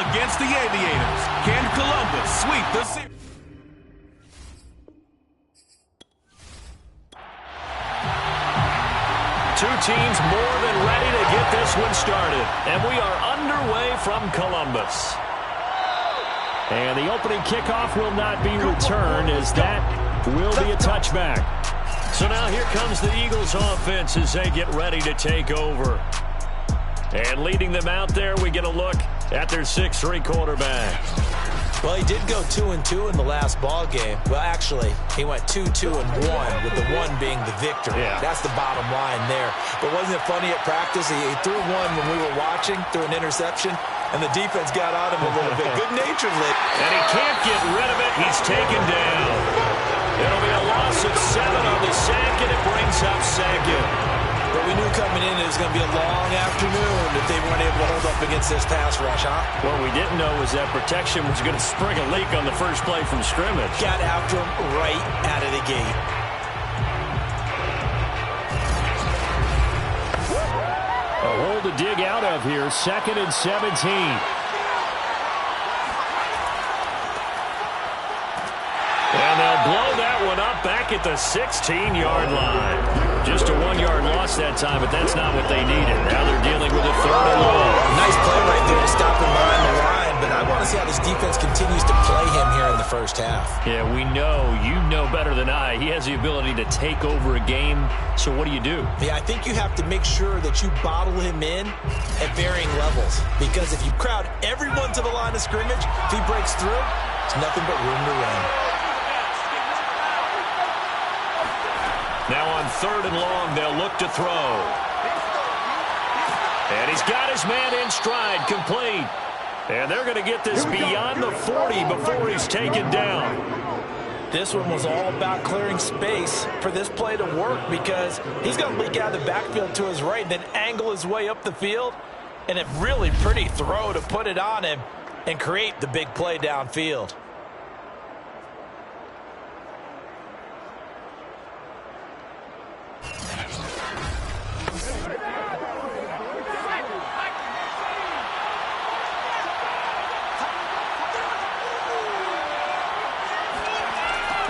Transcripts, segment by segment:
against the Aviators. Can Columbus sweep the series? Two teams more than ready to get this one started. And we are underway from Columbus. And the opening kickoff will not be returned, as that will be a touchback. So now here comes the Eagles offense as they get ready to take over. And leading them out there, we get a look at their 6'3" quarterback. Well, he did go 2-2 in the last ball game. Well, actually, he went 2-2-1, with the 1 being the victory. Yeah. That's the bottom line there. But wasn't it funny at practice? He threw one when we were watching, threw an interception, and the defense got on him a little bit. Good-naturedly. And he can't get rid of it. He's taken down. It'll be a loss of 7 on the sack, and it brings up second. But we knew coming in it was going to be a long afternoon if they weren't able to hold up against this pass rush, huh? What we didn't know was that protection was going to spring a leak on the first play from scrimmage. Got after him right out of the gate. A hole to dig out of here, 2nd and 17. And they'll blow that one up back at the 16-yard line. Just a 1-yard loss that time, but that's not what they needed. Now they're dealing with a 3rd and long. Nice play right there to stop him behind the line, but I want to see how this defense continues to play him here in the first half. Yeah, we know. You know better than I. He has the ability to take over a game, so what do you do? Yeah, I think you have to make sure that you bottle him in at varying levels, because if you crowd everyone to the line of scrimmage, if he breaks through, it's nothing but room to run. Now on 3rd and long, they'll look to throw. And he's got his man in stride, complete. And they're going to get this beyond the 40 before he's taken down. This one was all about clearing space for this play to work, because he's going to leak out of the backfield to his right and then angle his way up the field. And a really pretty throw to put it on him and create the big play downfield.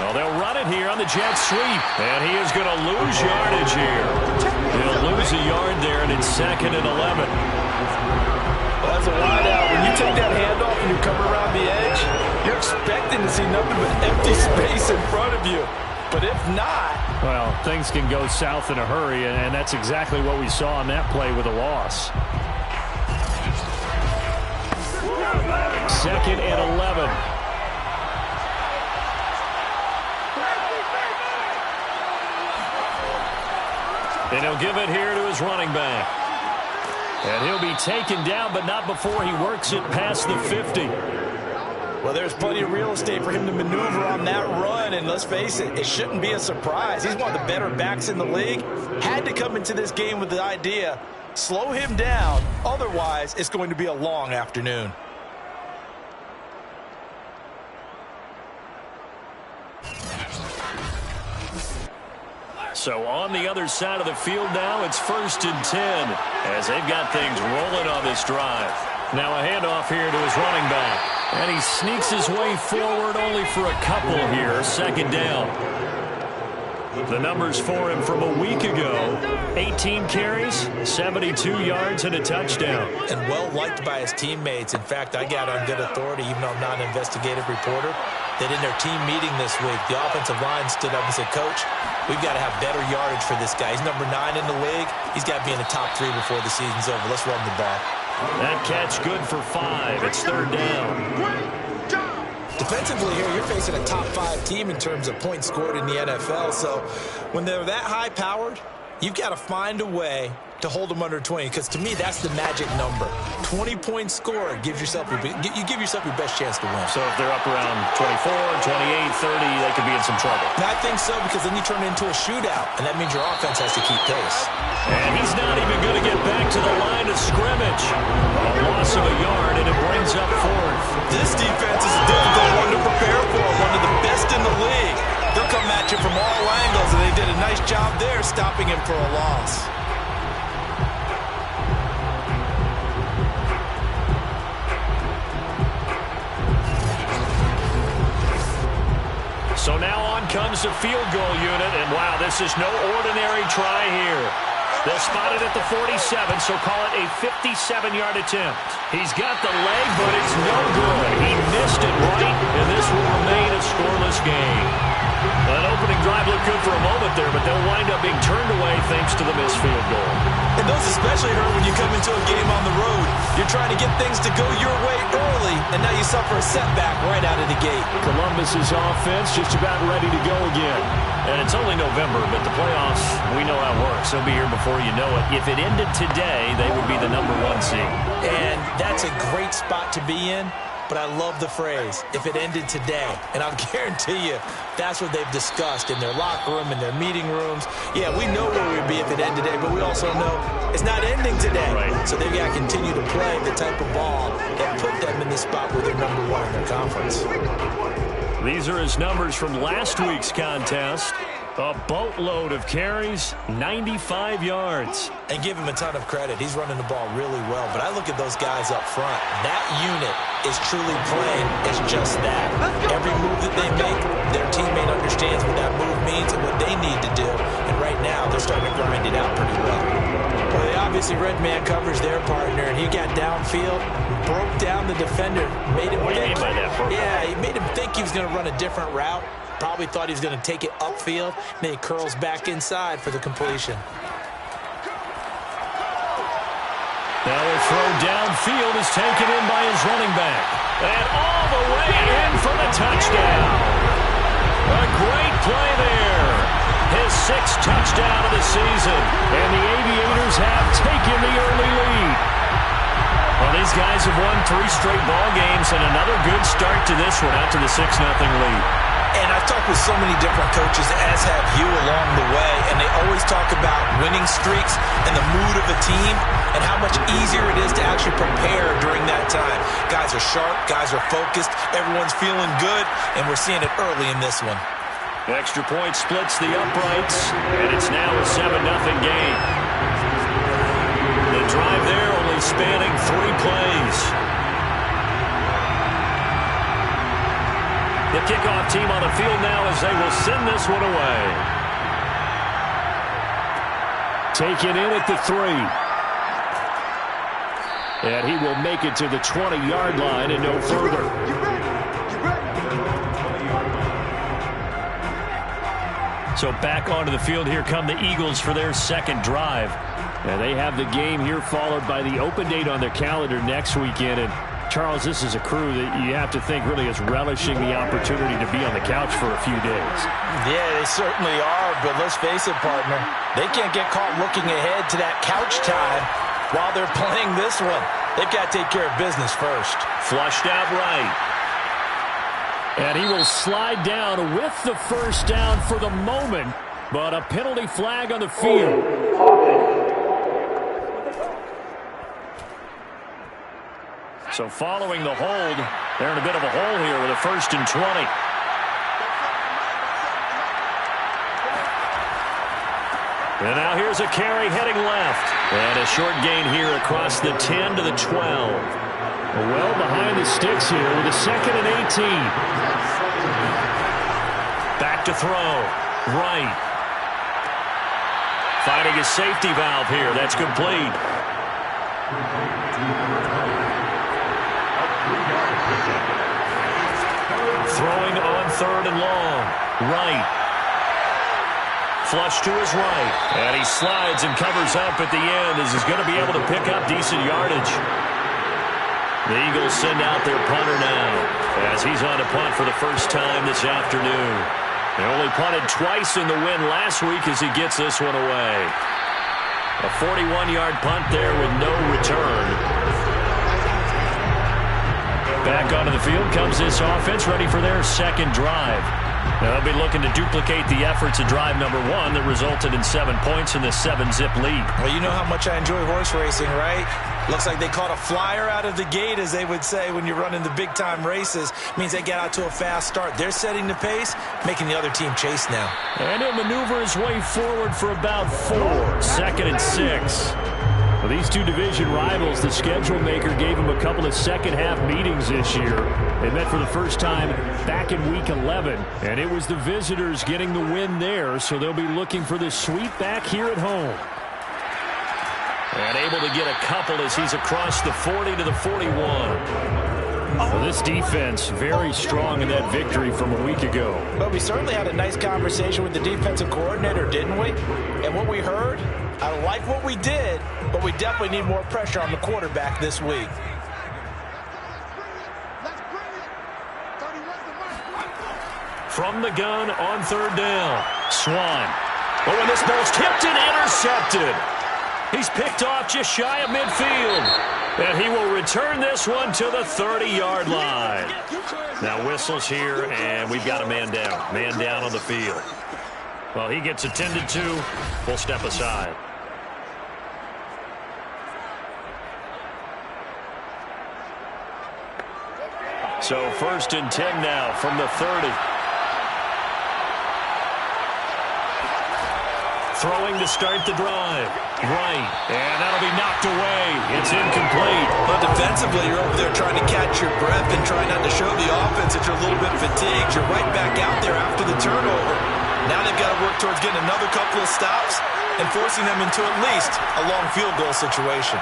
Well, they'll run it here on the jet sweep, and he is going to lose yardage here. He'll lose a yard there, and it's 2nd and 11. Well, that's a wide out. When you take that handoff and you come around the edge, you're expecting to see nothing but empty space in front of you. But if not... Well, things can go south in a hurry, and that's exactly what we saw on that play with a loss. 2nd and 11. And he'll give it here to his running back. And he'll be taken down, but not before he works it past the 50. Well, there's plenty of real estate for him to maneuver on that run, and let's face it, it shouldn't be a surprise. He's one of the better backs in the league. Had to come into this game with the idea, slow him down, otherwise it's going to be a long afternoon. So on the other side of the field now, it's 1st and 10 as they've got things rolling on this drive. Now a handoff here to his running back. And he sneaks his way forward only for a couple here. 2nd down. The numbers for him from a week ago: 18 carries, 72 yards, and a touchdown. And well-liked by his teammates. In fact, I got on good authority, even though I'm not an investigative reporter, that in their team meeting this week, the offensive line stood up and said, "Coach, we've got to have better yardage for this guy. He's number 9 in the league. He's got to be in the top 3 before the season's over. Let's run the ball." That catch good for 5. It's 3rd down. Defensively here, you're facing a top 5 team in terms of points scored in the NFL. So when they're that high-powered, you've got to find a way to hold them under 20, because to me, that's the magic number. 20-point score gives yourself you give yourself your best chance to win. So if they're up around 24, 28, 30, they could be in some trouble. And I think so, because then you turn it into a shootout, and that means your offense has to keep pace. And he's not even going to get back to the line of scrimmage. A loss of a yard, and it brings up 4th. This defense is a difficult one to prepare for, one of the best in the league. They'll come at you from all angles, and they did a nice job there stopping him for a loss. So now on comes the field goal unit, and wow, this is no ordinary try here. They'll spot it at the 47, so call it a 57-yard attempt. He's got the leg, but it's no good. He missed it right, and this will remain a scoreless game. That opening drive looked good for a moment there, but they'll wind up being turned away thanks to the missed field goal. And those especially hurt when you come into a game on the road. You're trying to get things to go your way early, and now you suffer a setback right out of the gate. Columbus's offense just about ready to go again. And it's only November, but the playoffs, we know how it works. They'll be here before you know it. If it ended today, they would be the #1 seed. And that's a great spot to be in. But I love the phrase, if it ended today. And I'll guarantee you, that's what they've discussed in their locker room, in their meeting rooms. Yeah, we know where we'd be if it ended today, but we also know it's not ending today. Right. So they've got to continue to play the type of ball that put them in the spot where they're #1 in their conference. These are his numbers from last week's contest. A boatload of carries, 95 yards. And give him a ton of credit. He's running the ball really well. But I look at those guys up front. That unit is truly playing as just that. Every move that they make, their teammate understands what that move means and what they need to do. And right now, they're starting to grind it out pretty well. Well, they obviously red man covers their partner, and he got downfield, broke down the defender, made him What do you mean by that? Yeah, he made him think he was going to run a different route. Probably thought he was going to take it upfield, and then he curls back inside for the completion. Now the throw downfield is taken in by his running back. And all the way in for the touchdown. A great play there. His 6th touchdown of the season. And the Aviators have taken the early lead. Well, these guys have won 3 straight ball games, and another good start to this one, out to the 6-0 lead. And I've talked with so many different coaches, as have you along the way, and they always talk about winning streaks and the mood of a team and how much easier it is to actually prepare during that time. Guys are sharp, guys are focused, everyone's feeling good, and we're seeing it early in this one. Extra point splits the uprights, and it's now a 7-0 game. The drive there only spanning 3 plays. The kickoff team on the field now as they will send this one away. Taken in at the 3. And he will make it to the 20-yard line and no further. So back onto the field, here come the Eagles for their 2nd drive. And they have the game here followed by the open date on their calendar next weekend. And Charles, this is a crew that you have to think really is relishing the opportunity to be on the couch for a few days. Yeah, they certainly are, but let's face it, partner. They can't get caught looking ahead to that couch time while they're playing this one. They've got to take care of business first. Flushed out right. And he will slide down with the 1st down for the moment, but a penalty flag on the field. So following the hold, they're in a bit of a hole here with a 1st and 20. And now here's a carry heading left. And a short gain here across the 10 to the 12. Well behind the sticks here with a 2nd and 18. Back to throw. Right. Finding a safety valve here. That's complete. Throwing on 3rd and long. Right. Flush to his right. And he slides and covers up at the end as he's going to be able to pick up decent yardage. The Eagles send out their punter now as he's on to punt for the first time this afternoon. They only punted twice in the win last week as he gets this one away. A 41-yard punt there with no return. Back onto the field comes this offense, ready for their 2nd drive. Now they'll be looking to duplicate the efforts of drive number 1 that resulted in 7 points in the 7-zip lead. Well, you know how much I enjoy horse racing, right? Looks like they caught a flyer out of the gate, as they would say when you're running the big-time races. Means they get out to a fast start. They're setting the pace, making the other team chase now. And he'll maneuver his way forward for about 4. 2nd and 6. Well, these two division rivals, the schedule maker gave them a couple of second-half meetings this year. They met for the first time back in Week 11, and it was the visitors getting the win there, so they'll be looking for the sweep back here at home. And able to get a couple as he's across the 40 to the 41. Well, this defense very strong in that victory from a week ago. But we certainly had a nice conversation with the defensive coordinator, didn't we? And what we heard, I like what we did, but we definitely need more pressure on the quarterback this week. From the gun on third down, Swan. Oh, and this ball's tipped and intercepted. He's picked off just shy of midfield. And he will return this one to the 30-yard line. Now whistles here, and we've got a man down. Man down on the field. Well, he gets attended to. We'll step aside. So 1st and 10 now from the 30. Throwing to start the drive. Right. And that'll be knocked away. It's incomplete. But defensively, you're over there trying to catch your breath and try not to show the offense that you're a little bit fatigued. You're right back out there after the turnover. Now they've got to work towards getting another couple of stops and forcing them into at least a long field goal situation.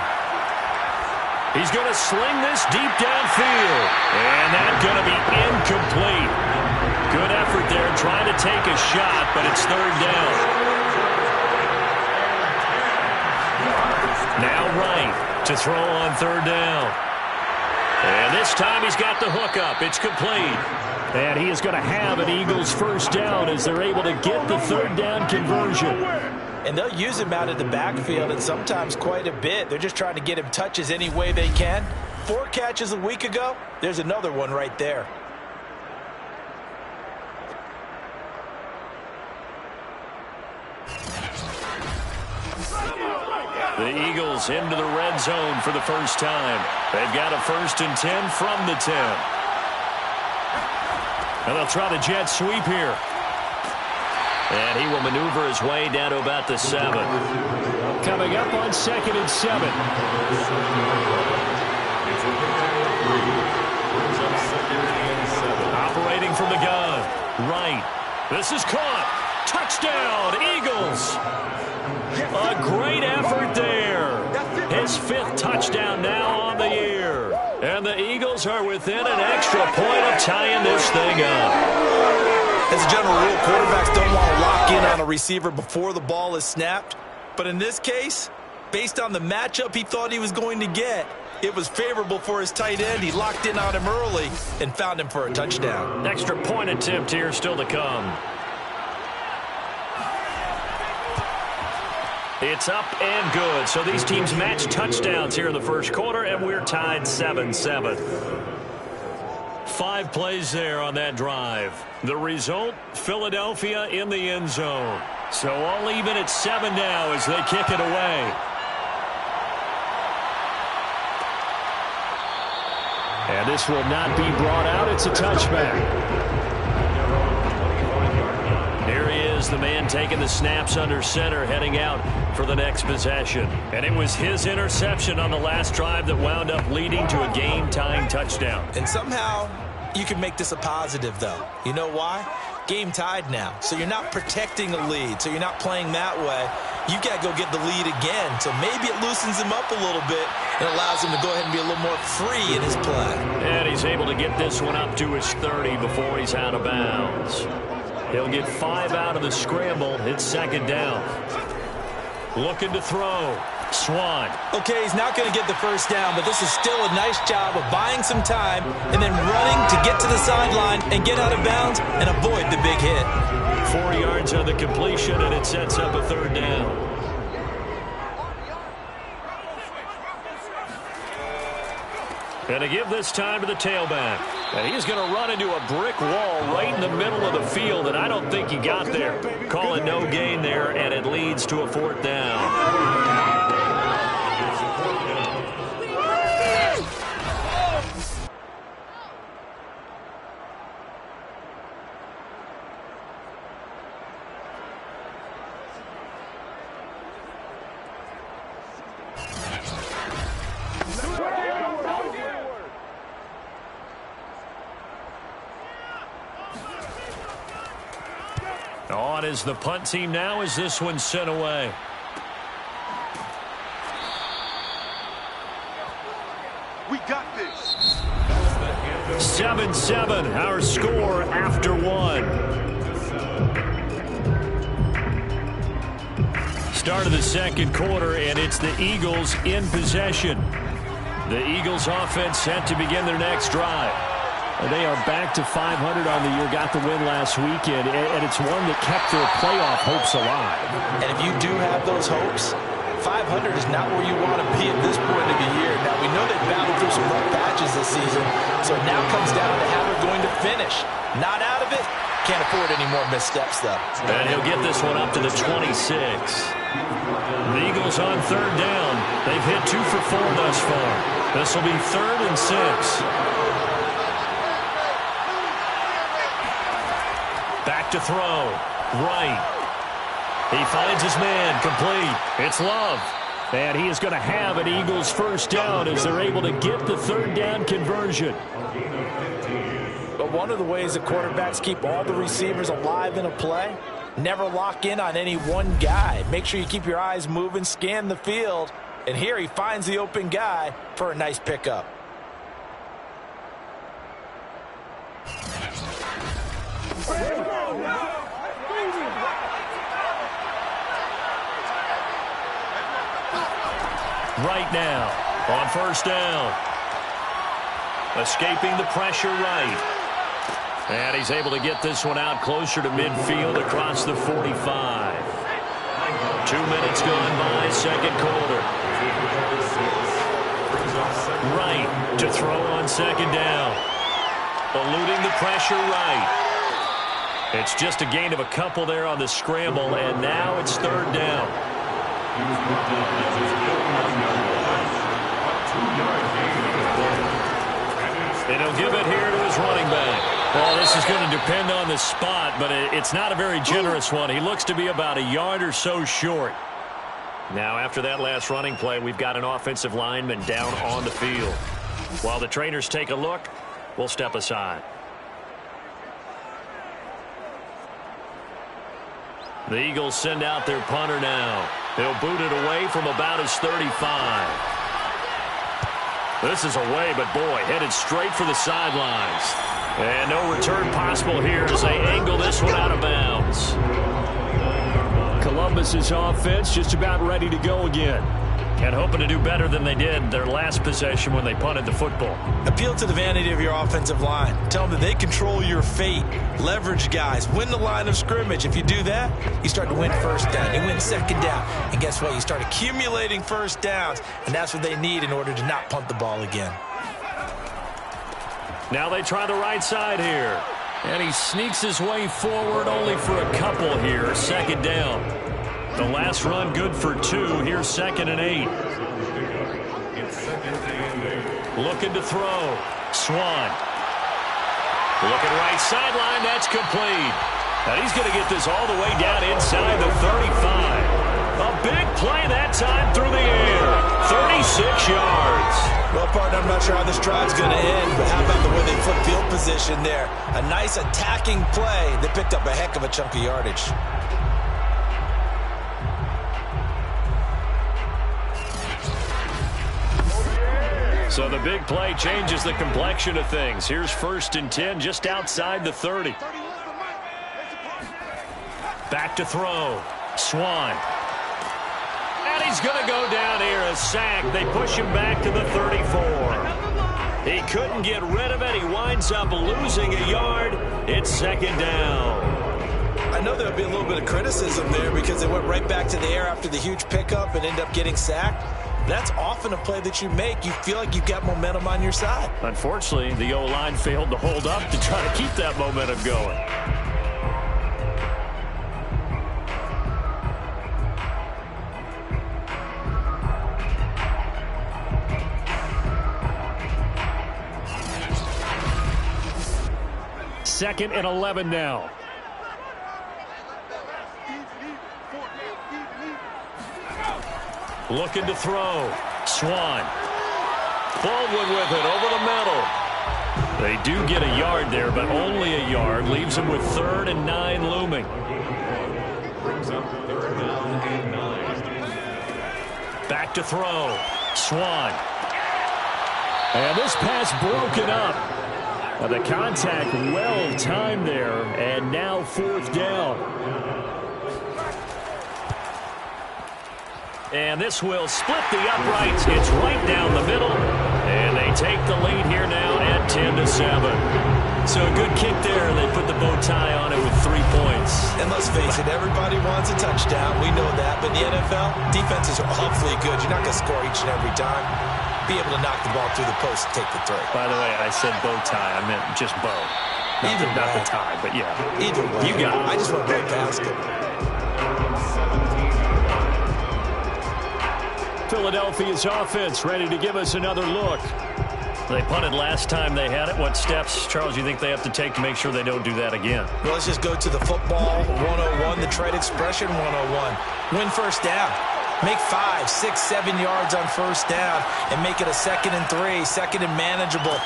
He's going to sling this deep downfield. And that's going to be incomplete. Good effort there trying to take a shot, but it's third down. Now Wright to throw on third down. And this time he's got the hook up. It's complete. And he is going to have an Eagles first down as they're able to get the third down conversion. And they'll use him out of the backfield and sometimes quite a bit. They're just trying to get him touches any way they can. 4 catches a week ago. There's another one right there. The Eagles into the red zone for the first time. They've got a 1st and 10 from the 10. And they'll try the jet sweep here. And he will maneuver his way down to about the 7. Coming up on 2nd and 7. Operating from the gun. Right. This is caught. Touchdown, Eagles. A great effort there. His 5th touchdown now on the year. And the Eagles are within an extra point of tying this thing up. As a general rule, quarterbacks don't want to lock in on a receiver before the ball is snapped. But in this case, based on the matchup he thought he was going to get, it was favorable for his tight end. He locked in on him early and found him for a touchdown. Extra point attempt here still to come. It's up and good. So these teams match touchdowns here in the first quarter, and we're tied 7-7. 5 plays there on that drive. The result, Philadelphia in the end zone. So all even at 7 now as they kick it away. And this will not be brought out. It's a touchback. Here he is, the man taking the snaps under center, heading out for the next possession. And it was his interception on the last drive that wound up leading to a game-tying touchdown. And somehow you can make this a positive, though. You know why? Game tied now. So you're not protecting a lead, so you're not playing that way. You've got to go get the lead again. So maybe it loosens him up a little bit and allows him to go ahead and be a little more free in his play. And he's able to get this one up to his 30 before he's out of bounds. He'll get 5 out of the scramble. It's 2nd down. Looking to throw. Swan. Okay, he's not going to get the first down, but this is still a nice job of buying some time and then running to get to the sideline and get out of bounds and avoid the big hit. 4 yards on the completion, and it sets up a 3rd down. And to give this time to the tailback. And he's going to run into a brick wall right in the middle of the field, and I don't think he got there. Calling no gain there, and it leads to a 4th down. On is the punt team now as this one's sent away. 7-7, our score after one. Start of the second quarter, and it's the Eagles in possession. The Eagles offense set to begin their next drive. They are back to 500 on the year, got the win last weekend, and it's one that kept their playoff hopes alive. And if you do have those hopes, 500 is not where you want to be at this point of the year. Now, we know they've battled through some rough patches this season, so it now comes down to how they're going to finish. Not out of it. Can't afford any more missteps, though. And he'll get this one up to the 26. The Eagles on third down. They've hit 2 for 4 thus far. This will be 3rd and 6. Back to throw. Right. He finds his man, complete. It's Love. And he is going to have an Eagles first down as they're able to get the third down conversion. But one of the ways that quarterbacks keep all the receivers alive in a play, never lock in on any one guy. Make sure you keep your eyes moving, scan the field. And here he finds the open guy for a nice pickup. Right now, on first down. Escaping the pressure right. And he's able to get this one out closer to midfield across the 45. 2 minutes gone by, second quarter. Right to throw on second down. Eluding the pressure right. It's just a gain of a couple there on the scramble, and now it's third down. And he'll give it here to his running back. Well, this is going to depend on the spot, but it's not a very generous one. He looks to be about a yard or so short. Now, after that last running play, we've got an offensive lineman down on the field. While the trainers take a look, we'll step aside. The Eagles send out their punter now. They'll boot it away from about his 35. This is away, but boy, headed straight for the sidelines. And no return possible here as they angle this one out of bounds. Columbus's offense just about ready to go again. And hoping to do better than they did their last possession when they punted the football. Appeal to the vanity of your offensive line. Tell them that they control your fate. Leverage guys. Win the line of scrimmage. If you do that, you start to win first down. You win second down. And guess what? You start accumulating first downs. And that's what they need in order to not punt the ball again. Now they try the right side here. And he sneaks his way forward only for a couple here. Second down. The last run good for 2. Here's 2nd and 8. Looking to throw. Swan. Looking right sideline. That's complete. And he's going to get this all the way down inside the 35. A big play that time through the air. 36 yards. Well, partner, I'm not sure how this drive's going to end, but how about the way they flip field position there? A nice attacking play that picked up a heck of a chunk of yardage. So the big play changes the complexion of things. Here's 1st and 10 just outside the 30. Back to throw. Swan. And he's going to go down here. A sack. They push him back to the 34. He couldn't get rid of it. He winds up losing a yard. It's 2nd down. I know there'll be a little bit of criticism there because they went right back to the air after the huge pickup and end up getting sacked. That's often a play that you make. You feel like you've got momentum on your side. Unfortunately, the O-line failed to hold up to try to keep that momentum going. Second and 11 now. Looking to throw. Swan. Baldwin with it over the middle. They do get a yard there, but only a yard. Leaves them with 3rd and 9 looming. Back to throw. Swan. And this pass broken up. The contact well timed there, and now 4th down. And this will split the uprights. It's right down the middle. And they take the lead here now at 10-7. So a good kick there. They put the bow tie on it with 3 points. And let's face it, everybody wants a touchdown. We know that. But in the NFL, defenses are awfully good. You're not going to score each and every time. Be able to knock the ball through the post and take the 3. By the way, I said bow tie. I meant just bow. Not the tie, but yeah. Either way. You got it. I just want to go past it. Philadelphia's offense ready to give us another look. They punted last time they had it. What steps, Charles, you think they have to take to make sure they don't do that again? Well, let's just go to the football 101, the trade expression 101. Win first down. Make 5, 6, 7 yards on first down and make it a 2nd and 3, 2nd and manageable.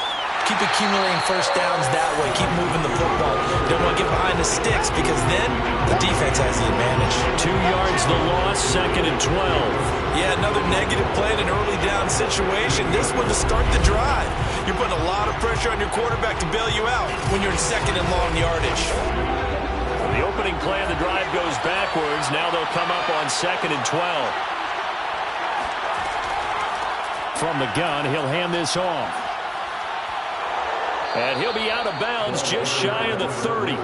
Keep accumulating first downs that way. Keep moving the football. Don't want to get behind the sticks because then the defense has the advantage. 2 yards the loss, 2nd and 12. Yeah, another negative play in an early down situation. This one to start the drive. You're putting a lot of pressure on your quarterback to bail you out when you're in 2nd and long yardage. The opening play of the drive goes backwards. Now they'll come up on 2nd and 12. From the gun, he'll hand this off. And he'll be out of bounds just shy of the 30.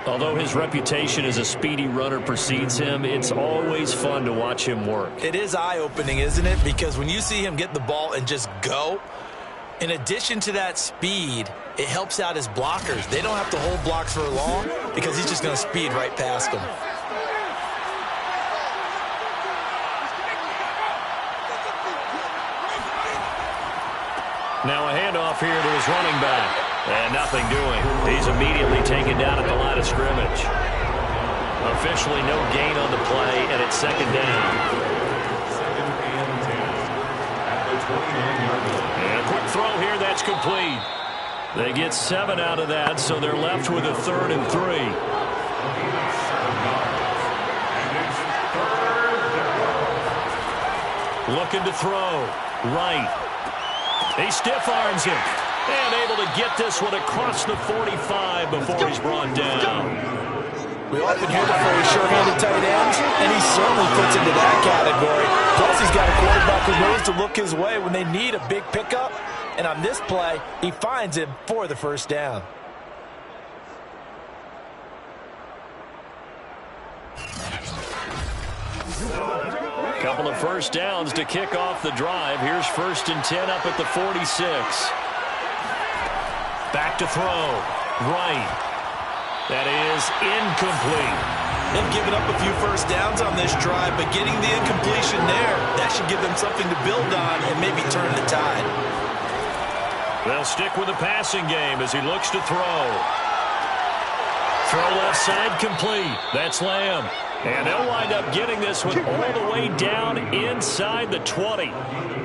Although his reputation as a speedy runner precedes him, it's always fun to watch him work. It is eye-opening, isn't it? Because when you see him get the ball and just go, in addition to that speed, it helps out his blockers. They don't have to hold blocks for long because he's just going to speed right past them. Now a handoff here to his running back. And nothing doing. He's immediately taken down at the line of scrimmage. Officially no gain on the play, and it's 2nd down. And a quick throw here, that's complete. They get 7 out of that, so they're left with a 3rd and 3. Looking to throw. Right. He stiff-arms him. And able to get this one across the 45 before he's brought down. We often hear the phrase sure-handed tight ends, and he certainly fits into that category. Plus, he's got a quarterback who knows to look his way when they need a big pickup. And on this play, he finds him for the first down. Couple of first downs to kick off the drive. Here's 1st and 10 up at the 46. Back to throw. Right. That is incomplete. They've given up a few first downs on this drive, but getting the incompletion there, that should give them something to build on and maybe turn the tide. They'll stick with the passing game as he looks to throw. Throw left side complete. That's Lamb. And they'll wind up getting this one all the way down inside the 20.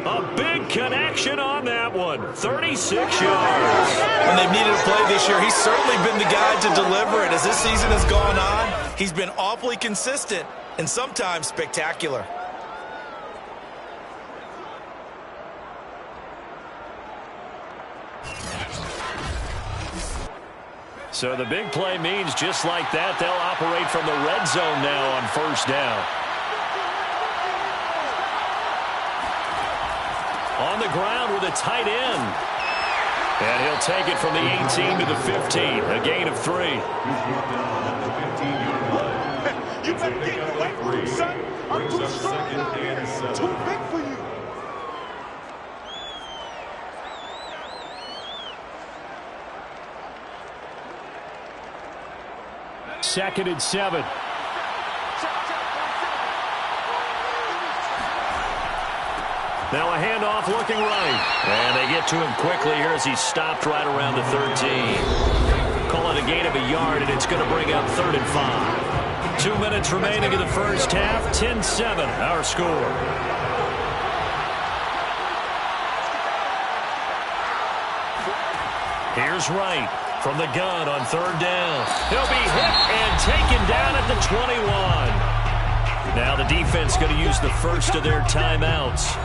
A big connection on that one. 36 yards. When they've needed a play this year, he's certainly been the guy to deliver it. As this season has gone on, he's been awfully consistent and sometimes spectacular. So the big play means just like that, they'll operate from the red zone now on first down. On the ground with a tight end. And he'll take it from the 18 to the 15, a gain of 3. You better get away from him, son. I'm too strong now. Too big for you. Second and 7. Now a handoff looking right. And they get to him quickly here as he's stopped right around the 13. Call it a gain of a yard, and it's going to bring up 3rd and 5. 2 minutes remaining in the first half. 10-7, our score. Here's Wright from the gun on third down. He'll be hit and taken down at the 21. Now the defense going to use the first of their timeouts.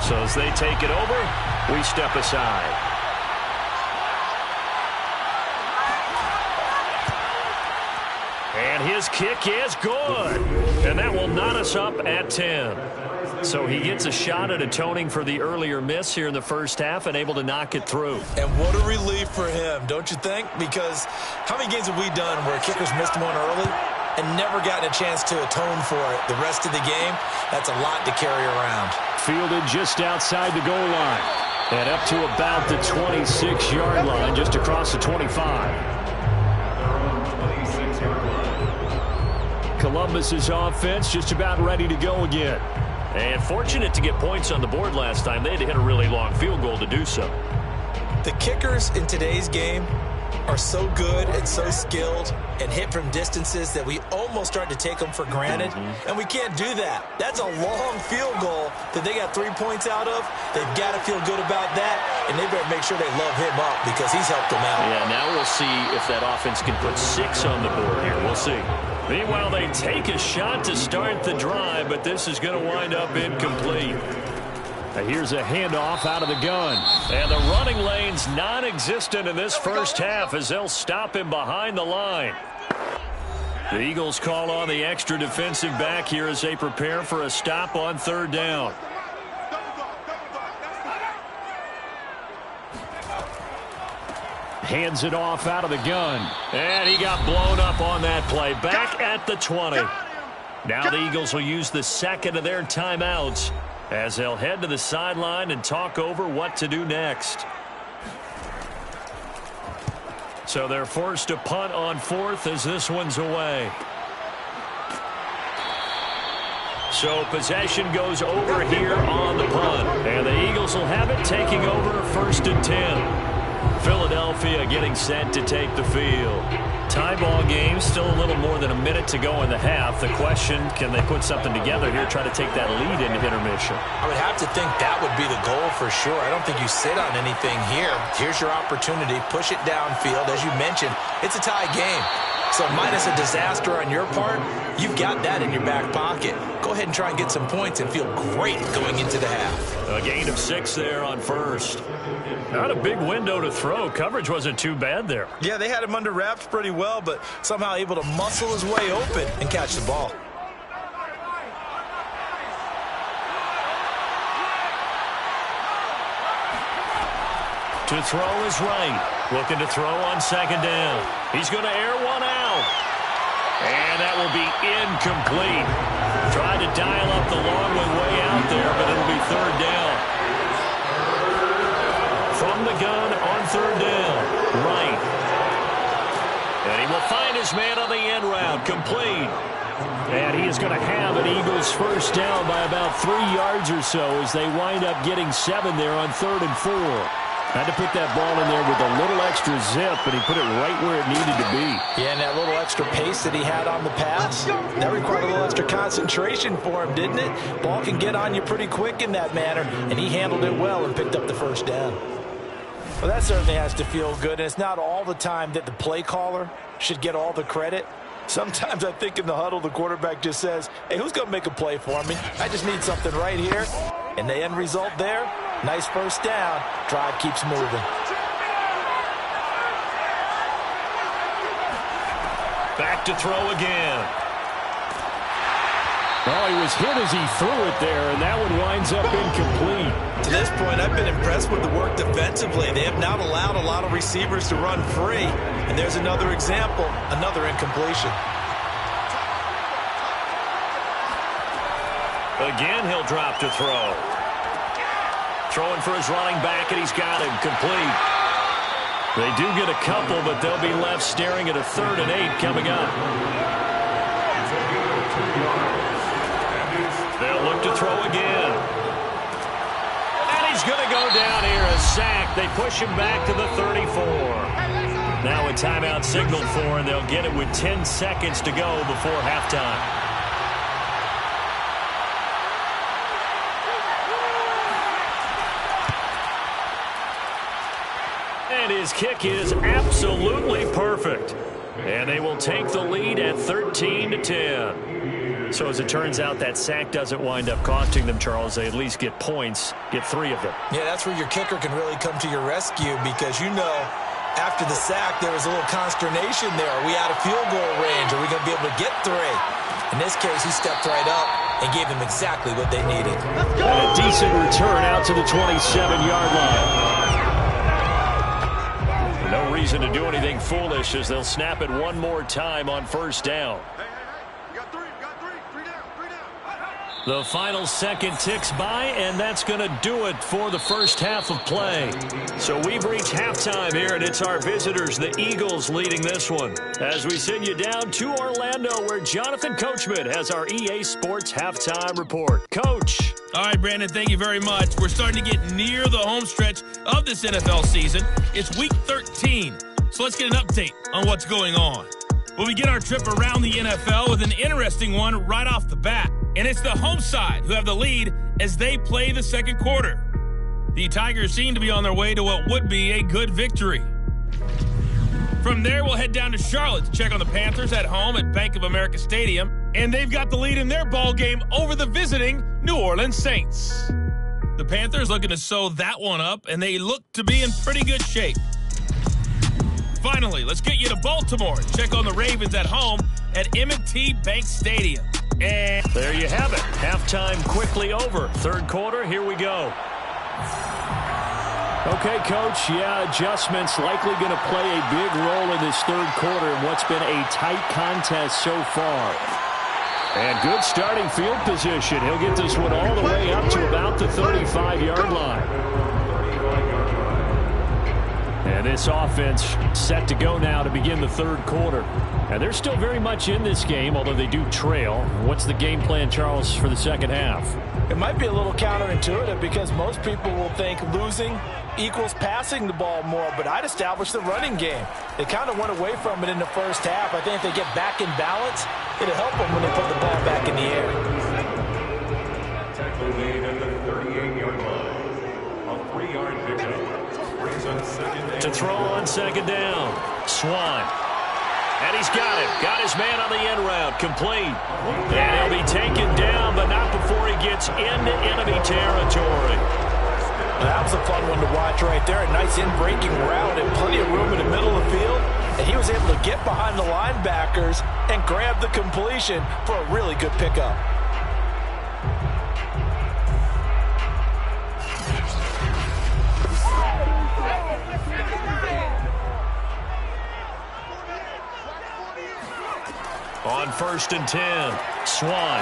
So as they take it over, we step aside. And his kick is good. And that will knot us up at 10. So he gets a shot at atoning for the earlier miss here in the first half and able to knock it through. And what a relief for him, don't you think? Because how many games have we done where kickers missed one early and never gotten a chance to atone for it the rest of the game? That's a lot to carry around. Fielded just outside the goal line. And up to about the 26-yard line, just across the 25. Columbus's offense just about ready to go again. And fortunate to get points on the board last time. They had to hit a really long field goal to do so. The kickers in today's game are so good and so skilled and hit from distances that we almost start to take them for granted. And we can't do that. That's a long field goal that they got 3 points out of. They've got to feel good about that, and they better make sure they love him up because he's helped them out. Yeah, now we'll see if that offense can put 6 on the board here. We'll see. Meanwhile, they take a shot to start the drive, but this is going to wind up incomplete. Here's a handoff out of the gun. And the running lane's non-existent in this first half as they'll stop him behind the line. The Eagles call on the extra defensive back here as they prepare for a stop on third down. Hands it off out of the gun. And he got blown up on that play. Back at the 20. Now the Eagles will use the second of their timeouts as they'll head to the sideline and talk over what to do next. So they're forced to punt on fourth as this one's away. So possession goes over here on the punt. And the Eagles will have it taking over first and 10. Philadelphia getting set to take the field. Tie ball game, still a little more than a minute to go in the half. The question, can they put something together here, try to take that lead into intermission? I would have to think that would be the goal for sure. I don't think you sit on anything here. Here's your opportunity. Push it downfield. As you mentioned, it's a tie game. So minus a disaster on your part, you've got that in your back pocket. Go ahead and try and get some points and feel great going into the half. A gain of 6 there on first. Not a big window to throw. Coverage wasn't too bad there. Yeah, they had him under wraps pretty well, but somehow able to muscle his way open and catch the ball. To throw is Wright. Looking to throw on second down. He's going to air one out. And that will be incomplete. Tried to dial up the long way out there, but it'll be third down. From the gun on third down. Wright. And he will find his man on the end route. Complete. And he is going to have an Eagles first down by about 3 yards or so as they wind up getting 7 there on 3rd and 4. Had to put that ball in there with a little extra zip, but he put it right where it needed to be. Yeah, and that little extra pace that he had on the pass, that required a little extra concentration for him, didn't it? Ball can get on you pretty quick in that manner, and he handled it well and picked up the first down. Well, that certainly has to feel good, and it's not all the time that the play caller should get all the credit. Sometimes I think in the huddle, the quarterback just says, hey, who's going to make a play for me? I just need something right here. And the end result there, nice first down. Drive keeps moving. Back to throw again. Oh, he was hit as he threw it there, and that one winds up incomplete. To this point, I've been impressed with the work defensively. They have not allowed a lot of receivers to run free. And there's another example, another incompletion. Again, he'll drop to throw. Throwing for his running back, and he's got him complete. They do get a couple, but they'll be left staring at a 3rd and 8 coming up. They'll look to throw again. And he's going to go down here, a sack. They push him back to the 34. Now a timeout signaled for, and they'll get it with 10 seconds to go before halftime. And his kick is absolutely perfect. And they will take the lead at 13-10. So as it turns out, that sack doesn't wind up costing them, Charles. They at least get points, get 3 of them. Yeah, that's where your kicker can really come to your rescue because, you know, after the sack, there was a little consternation there. Are we out of field goal range? Are we going to be able to get 3? In this case, he stepped right up and gave them exactly what they needed. And a decent return out to the 27-yard line. No reason to do anything foolish as they'll snap it one more time on first down. The final second ticks by, and that's going to do it for the first half of play. So we've reached halftime here, and it's our visitors, the Eagles, leading this one. As we send you down to Orlando, where Jonathan Coachman has our EA Sports Halftime Report. Coach. All right, Brandon, thank you very much. We're starting to get near the home stretch of this NFL season. It's Week 13, so let's get an update on what's going on. Well, we get our trip around the NFL with an interesting one right off the bat. And it's the home side who have the lead as they play the second quarter. The Tigers seem to be on their way to what would be a good victory. From there, we'll head down to Charlotte to check on the Panthers at home at Bank of America Stadium. And they've got the lead in their ball game over the visiting New Orleans Saints. The Panthers looking to sew that one up, and they look to be in pretty good shape. Finally, let's get you to Baltimore and check on the Ravens at home at M&T Bank Stadium. And there you have it. Halftime quickly over. Third quarter, here we go. Okay, Coach, adjustments likely going to play a big role in this third quarter in what's been a tight contest so far. And good starting field position. He'll get this one all the way up to about the 35-yard line. And this offense set to go now to begin the third quarter. And they're still very much in this game, although they do trail. What's the game plan, Charles, for the second half? It might be a little counterintuitive because most people will think losing equals passing the ball more, but I'd establish the running game. They kind of went away from it in the first half. I think if they get back in balance, it'll help them when they put the ball back in the air. Tackle made at the 38-yard line. A 3-yard pickup. To throw on second down. Swan. And he's got it. Got his man on the end route. Complete. And he'll be taken down, but not before he gets into enemy territory. Well, that was a fun one to watch right there. A nice in-breaking route and plenty of room in the middle of the field. And he was able to get behind the linebackers and grab the completion for a really good pickup. On 1st and 10, Swan.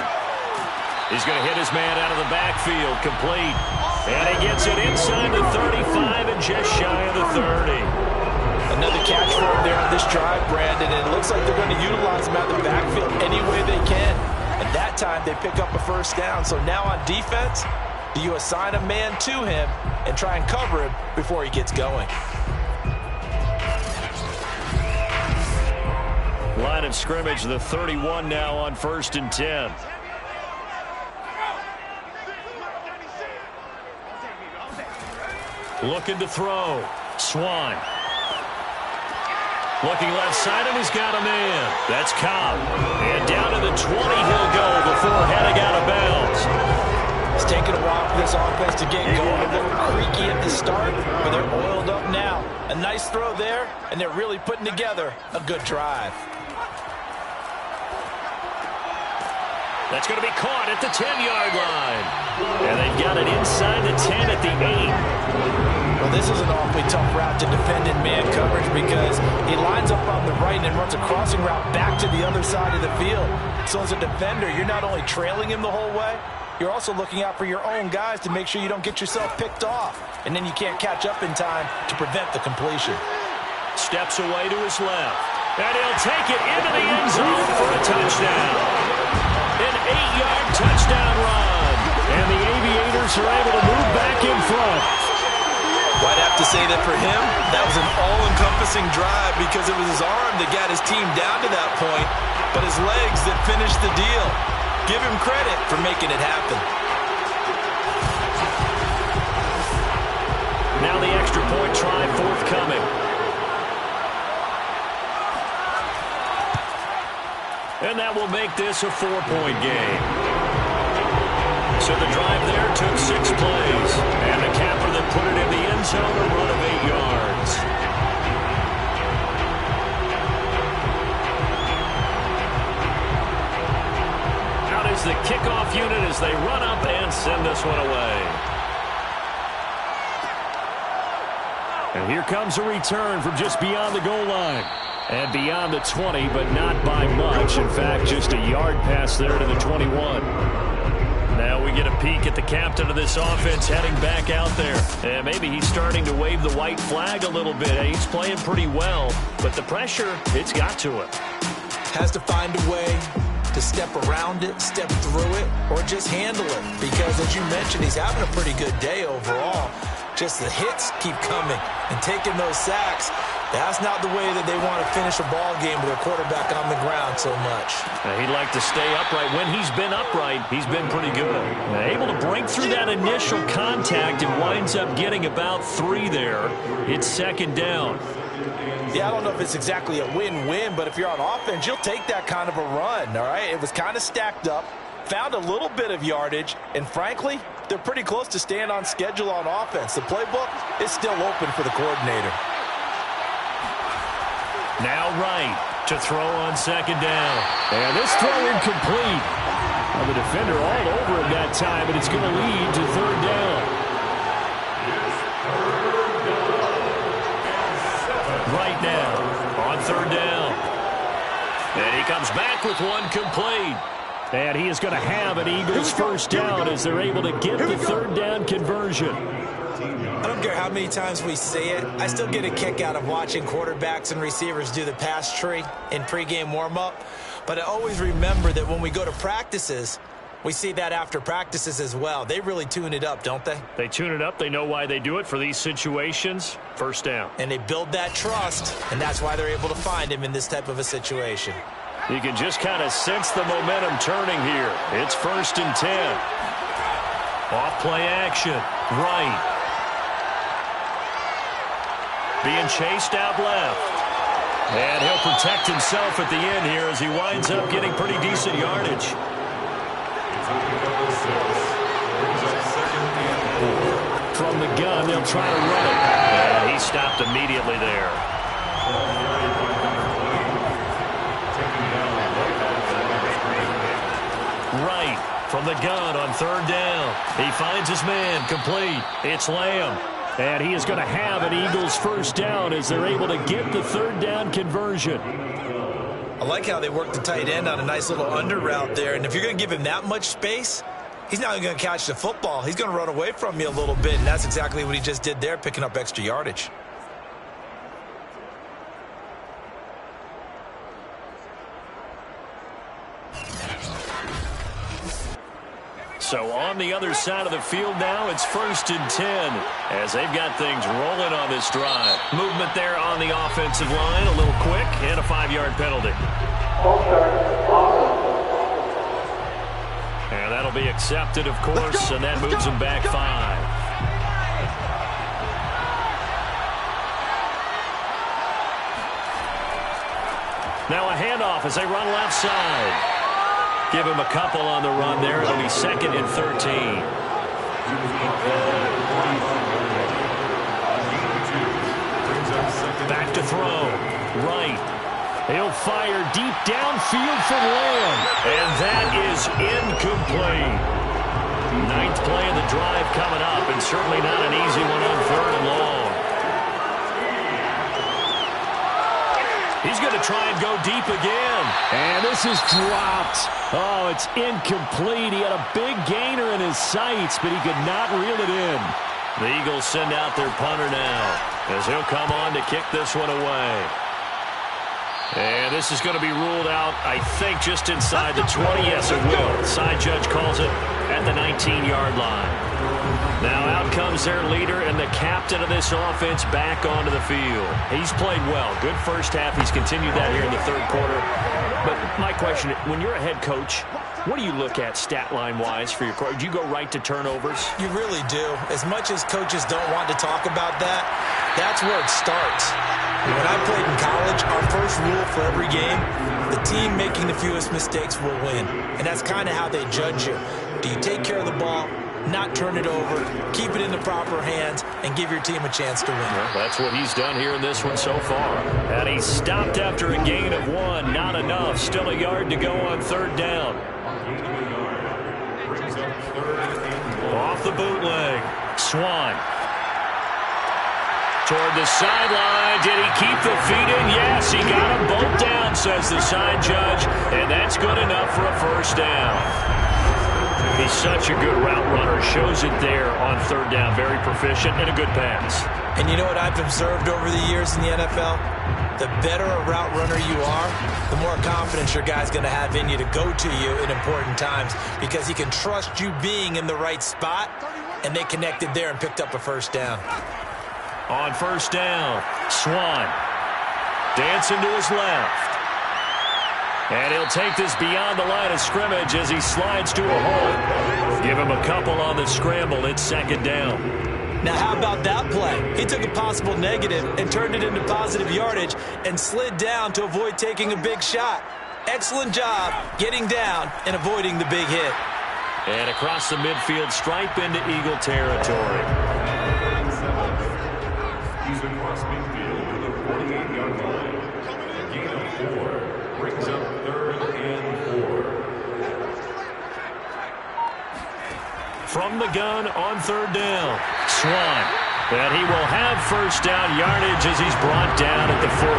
He's going to hit his man out of the backfield, complete. And he gets it inside the 35 and just shy of the 30. Another catch for him there on this drive, Brandon, and it looks like they're going to utilize him out of the backfield any way they can. And that time they pick up a first down. So now on defense, do you assign a man to him and try and cover him before he gets going? Line of scrimmage, the 31 now on 1st and 10. Looking to throw. Swan. Looking left side, and he's got a man. That's Cobb. And down to the 20 he'll go before heading out of bounds. It's taken a while for this offense to get going. A little creaky at the start, but they're oiled up now. A nice throw there, and they're really putting together a good drive. That's going to be caught at the 10-yard line. And they've got it inside the 10 at the 8. Well, this is an awfully tough route to defend in man coverage because he lines up on the right and runs a crossing route back to the other side of the field. So as a defender, you're not only trailing him the whole way, you're also looking out for your own guys to make sure you don't get yourself picked off. And then you can't catch up in time to prevent the completion. Steps away to his left. And he'll take it into the end zone for a touchdown. An 8-yard touchdown run. And the Aviators are able to move back in front. Well, I'd have to say that for him, that was an all-encompassing drive because it was his arm that got his team down to that point, but his legs that finished the deal. Give him credit for making it happen. Now the extra point try forthcoming. And that will make this a 4-point game. So the drive there took 6 plays. And the capper that put it in the end zone, a run of 8 yards. Out is the kickoff unit as they run up and send this one away. And here comes a return from just beyond the goal line. And beyond the 20, but not by much. In fact, just a yard pass there to the 21. Now we get a peek at the captain of this offense heading back out there. And maybe he's starting to wave the white flag a little bit. He's playing pretty well, but the pressure, it's got to him. Has to find a way to step around it, step through it, or just handle it. Because as you mentioned, he's having a pretty good day overall. Just the hits keep coming and taking those sacks. That's not the way that they want to finish a ball game with their quarterback on the ground so much. He'd like to stay upright. When he's been upright, he's been pretty good. Able to break through that initial contact and winds up getting about 3 there. It's 2nd down. Yeah, I don't know if it's exactly a win-win, but if you're on offense, you'll take that kind of a run, all right? It was kind of stacked up, found a little bit of yardage, and frankly, they're pretty close to staying on schedule on offense. The playbook is still open for the coordinator. Now right to throw on 2nd down. And this throw incomplete. Well, the defender all over him that time, but it's going to lead to 3rd down. Right now on 3rd down. And he comes back with one complete. And he is going to have an Eagles first down as they're able to get the 3rd down conversion. I don't care how many times we see it. I still get a kick out of watching quarterbacks and receivers do the pass tree in pregame warm-up. But I always remember that when we go to practices, we see that after practices as well. They really tune it up, don't they? They tune it up. They know why they do it for these situations. First down. And they build that trust, and that's why they're able to find him in this type of a situation. You can just kind of sense the momentum turning here. It's 1st and 10. Off play action. Right. Being chased out left. And he'll protect himself at the end here as he winds up getting pretty decent yardage. From the gun, they'll try to run it. And he stopped immediately there. Right from the gun on 3rd down. He finds his man complete. It's Lamb. And he is going to have an Eagles first down as they're able to get the 3rd down conversion. I like how they work the tight end on a nice little under route there. And if you're going to give him that much space, he's not going to catch the football. He's going to run away from you a little bit, and that's exactly what he just did there, picking up extra yardage. So on the other side of the field now, it's 1st and 10 as they've got things rolling on this drive. Movement there on the offensive line, a little quick, and a 5-yard penalty. And that'll be accepted, of course, and that moves them back 5. Now a handoff as they run left side. Give him a couple on the run there. It'll be 2nd and 13. Back to throw. Right. He'll fire deep downfield for Lamb. And that is incomplete. 9th play of the drive coming up, and certainly not an easy one on 3rd and long. He's going to try and go deep again. And this is dropped. Oh, it's incomplete. He had a big gainer in his sights, but he could not reel it in. The Eagles send out their punter now as he'll come on to kick this one away. And this is going to be ruled out, I think, just inside the 20. Yes, it will. The side judge calls it at the 19-yard line. Now out comes their leader and the captain of this offense back onto the field. He's played well. Good first half. He's continued that here in the 3rd quarter. But my question, when you're a head coach, What do you look at stat line-wise for your quarterback? Do you go right to turnovers? You really do. As much as coaches don't want to talk about that, that's where it starts. When I played in college, our first rule for every game, the team making the fewest mistakes will win. And that's kind of how they judge you. Do you take care of the ball, not turn it over, keep it in the proper hands, and give your team a chance to win? Well, that's what he's done here in this one so far. And he stopped after a gain of 1. Not enough. Still a yard to go on third down. Off the bootleg. Swan. Toward the sideline. Did he keep the feet in? Yes, he got them both down, says the side judge. And that's good enough for a first down. He's such a good route runner. Shows it there on third down. Very proficient and a good pass. And you know what I've observed over the years in the NFL? The better a route runner you are, the more confidence your guy's going to have in you to go to you in important times because he can trust you being in the right spot, and they connected there and picked up a first down. On first down, Swan dancing to his left. And he'll take this beyond the line of scrimmage as he slides to a hole. Give him a couple on the scramble. It's second down. Now, how about that play? He took a possible negative and turned it into positive yardage and slid down to avoid taking a big shot. Excellent job getting down and avoiding the big hit. And across the midfield stripe into Eagle territory. He's across midfield to the 48-yard line. Gain of 4. Brings up 3rd and 4. From the gun on third down, Swan. And he will have first down yardage as he's brought down at the 41.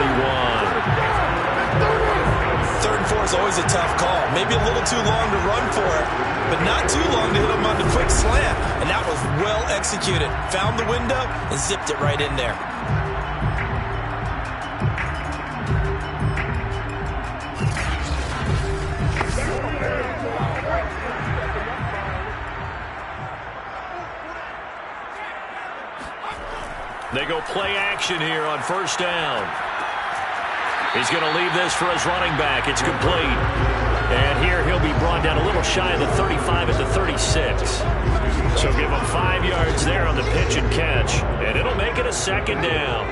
3rd and 4 is always a tough call. Maybe a little too long to run for it, but not too long to hit him on the quick slant. And that was well executed. Found the window and zipped it right in there. They go play action here on first down. He's going to leave this for his running back. It's complete. And here he'll be brought down a little shy of the 35 at the 36. So give him 5 yards there on the pitch and catch. And it'll make it a second down.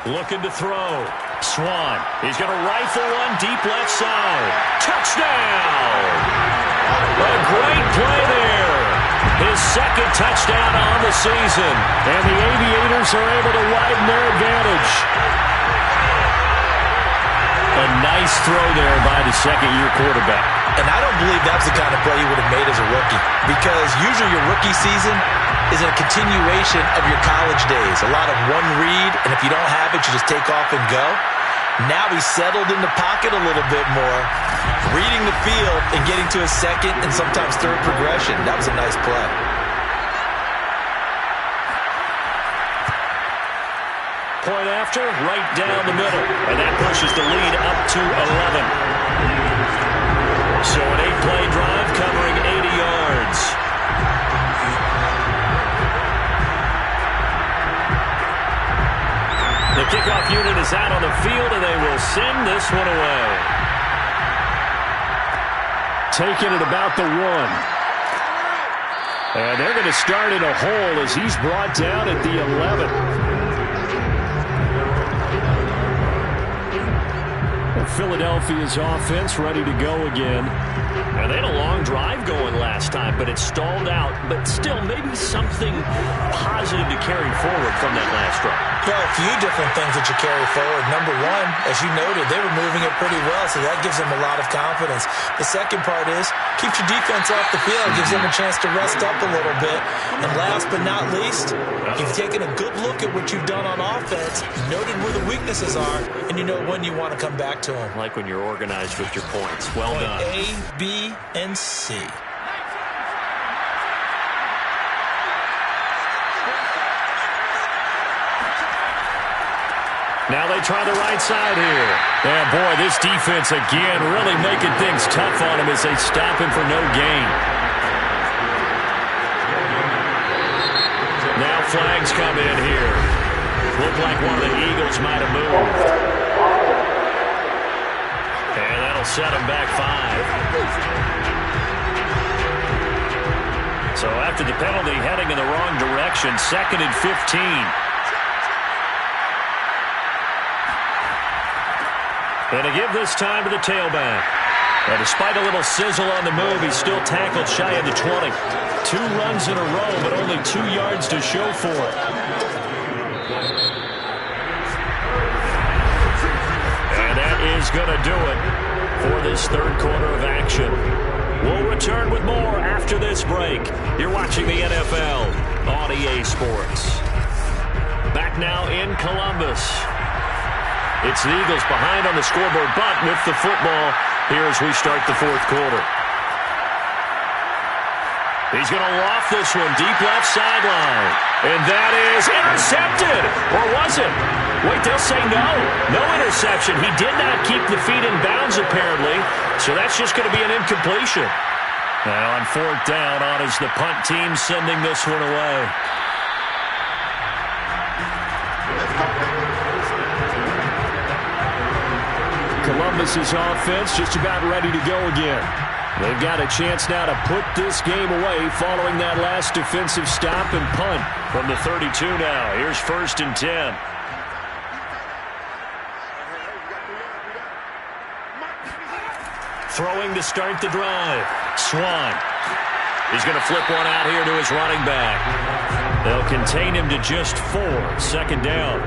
Looking to throw. Swan. He's going to rifle one deep left side. Touchdown! A great play there. His second touchdown on the season. And the Aviators are able to widen their advantage. A nice throw there by the second-year quarterback. And I don't believe that's the kind of play he would have made as a rookie, because usually your rookie season is a continuation of your college days. A lot of one read, and if you don't have it, you just take off and go. Now he's settled in the pocket a little bit more, reading the field and getting to his second and sometimes third progression. That was a nice play. Point after, right down the middle. And that pushes the lead up to 11. So an 8-play drive covering 80 yards. The kickoff unit is out on the field, and they will send this one away. Taking it about the 1. And they're going to start in a hole as he's brought down at the 11. Philadelphia's offense ready to go again. And they had a long drive going last time, but it stalled out. But still, maybe something positive to carry forward from that last drive. Well, a few different things that you carry forward. Number one, as you noted, they were moving it pretty well, so that gives them a lot of confidence. The second part is, keeps your defense off the field, gives them a chance to rest up a little bit. And last but not least, you've taken a good look at what you've done on offense, noted where the weaknesses are, and you know when you want to come back to them. Like when you're organized with your points. Well done. A, B, and C. Now they try the right side here. And boy, this defense again really making things tough on him as they stop him for no gain. Now flags come in here. Looked like one of the Eagles might have moved. And that'll set him back 5. So after the penalty, heading in the wrong direction, 2nd and 15. And to give this time to the tailback. And despite a little sizzle on the move, he's still tackled shy of the 20. 2 runs in a row, but only 2 yards to show for it. And that is going to do it for this third quarter of action. We'll return with more after this break. You're watching the NFL on EA Sports. Back now in Columbus. It's the Eagles behind on the scoreboard, but with the football here as we start the fourth quarter. He's going to loft this one deep left sideline. And that is intercepted. Or was it? Wait, they'll say no. No interception. He did not keep the feet in bounds, apparently. So that's just going to be an incompletion. Now on 4th down, on is the punt team sending this one away. Columbus's offense just about ready to go again. They've got a chance now to put this game away following that last defensive stop and punt. From the 32 now, here's 1st and 10. Throwing to start the drive. Swan. He's going to flip one out here to his running back. They'll contain him to just 4. 2nd down.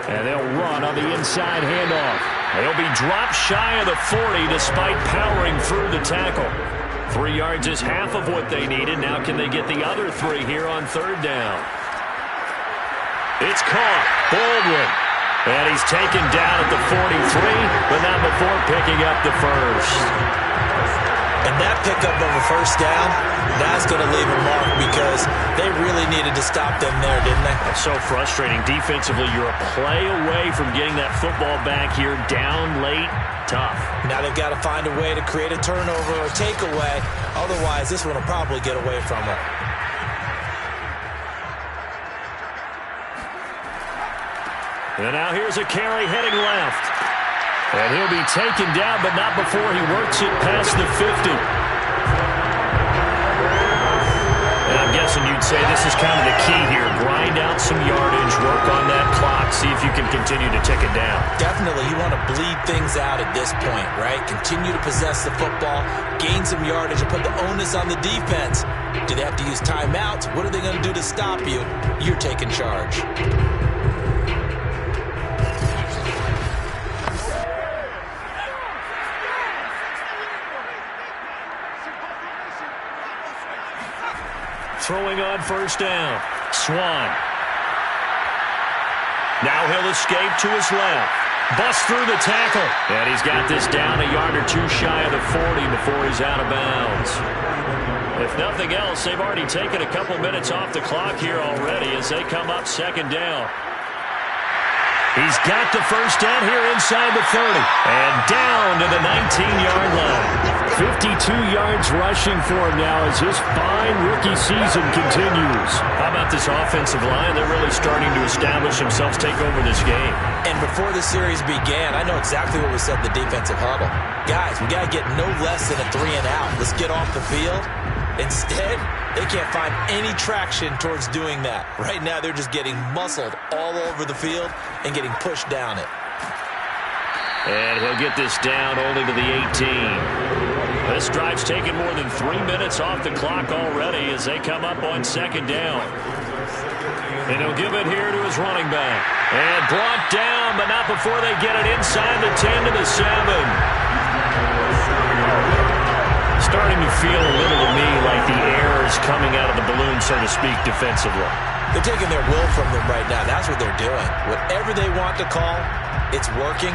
And they'll run on the inside handoff. They'll be dropped shy of the 40 despite powering through the tackle. 3 yards is half of what they needed. Now can they get the other 3 here on 3rd down? It's caught. Baldwin. And he's taken down at the 43, but not before picking up the first. And that pickup of a 1st down, that's going to leave a mark because they really needed to stop them there, didn't they? That's so frustrating. Defensively, you're a play away from getting that football back here down late. Tough. Now they've got to find a way to create a turnover or takeaway. Otherwise, this one will probably get away from them. And now here's a carry heading left. And he'll be taken down, but not before he works it past the 50. And I'm guessing you'd say this is kind of the key here. Grind out some yardage, work on that clock, see if you can continue to tick it down. Definitely, you want to bleed things out at this point, right? Continue to possess the football, gain some yardage, and put the onus on the defense. Do they have to use timeouts? What are they going to do to stop you? You're taking charge. Throwing on 1st down. Swan. Now he'll escape to his left. Busts through the tackle. And he's got this down a yard or 2 shy of the 40 before he's out of bounds. If nothing else, they've already taken a couple minutes off the clock here already as they come up 2nd down. He's got the 1st down here inside the 30. And down to the 19-yard line. 52 yards rushing for him now as his fine rookie season continues. How about this offensive line? They're really starting to establish themselves, take over this game. And before the series began, I know exactly what was said in the defensive huddle. Guys, we got to get no less than a 3 and out. Let's get off the field. Instead, they can't find any traction towards doing that. Right now, they're just getting muscled all over the field and getting pushed down it. And he'll get this down only to the 18. This drive's taken more than 3 minutes off the clock already as they come up on 2nd down. And he'll give it here to his running back. And brought down, but not before they get it inside the 10 to the 7. Starting to feel a little to me like the air is coming out of the balloon, so to speak, defensively. They're taking their will from them right now. That's what they're doing. Whatever they want to call, it's working.